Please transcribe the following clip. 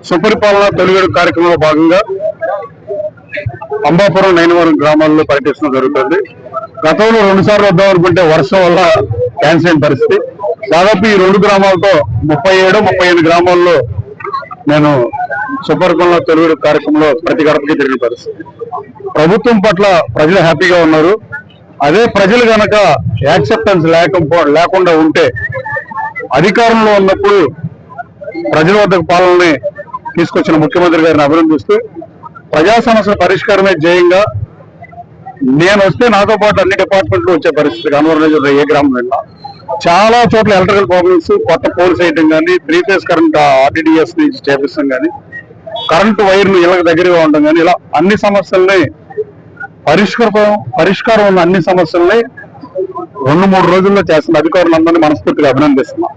సుపరిపాలన తొలివేడు కార్యక్రమంలో భాగంగా అంబాపురం నైనవరం గ్రామాల్లో పర్యటించడం జరుగుతుంది. గతంలో 2 సార్లు వద్దాం అనుకుంటే వర్షం వల్ల క్యాన్సిల్ అయిన పరిస్థితి. దాదాపు ఈ 2 గ్రామాలతో 37-38 గ్రామాల్లో నేను సుపరిపాలన తొలివేడు కార్యక్రమంలో ప్రతి గడపకి తిరిగిన పరిస్థితి. ప్రభుత్వం పట్ల ప్రజలు హ్యాపీగా ఉన్నారు. అదే ప్రజలు గనక యాక్సెప్టెన్స్ లేకుండా ఉంటే అధికారంలో ఉన్నప్పుడు ప్రజల వద్దకు పాలనని తీసుకొచ్చిన ముఖ్యమంత్రి గారిని అభినందిస్తూ ప్రజా సమస్యల పరిష్కారమే ధ్యేయంగా నేను వస్తే నాతో పాటు అన్ని డిపార్ట్మెంట్లు వచ్చే పరిస్థితి కనవరం ఏ గ్రామం వెళ్ళినా చాలా చోట్ల ఎలక్ట్రికల్ ప్రాబ్లమ్స్, కొత్త పోల్స్ వేయడం కానీ, 3 ఫేజ్ కరెంట్ RTDS నుంచి చేపిస్తాం కానీ, కరెంటు వైర్లు ఇళ్ళకి దగ్గరగా ఉండడం కానీ, ఇలా అన్ని సమస్యల్ని పరిష్కారం ఉన్న అన్ని సమస్యల్ని 2-3 రోజుల్లో చేస్తున్న అధికారులందరినీ మనస్ఫూర్తిగా అభినందిస్తున్నాం.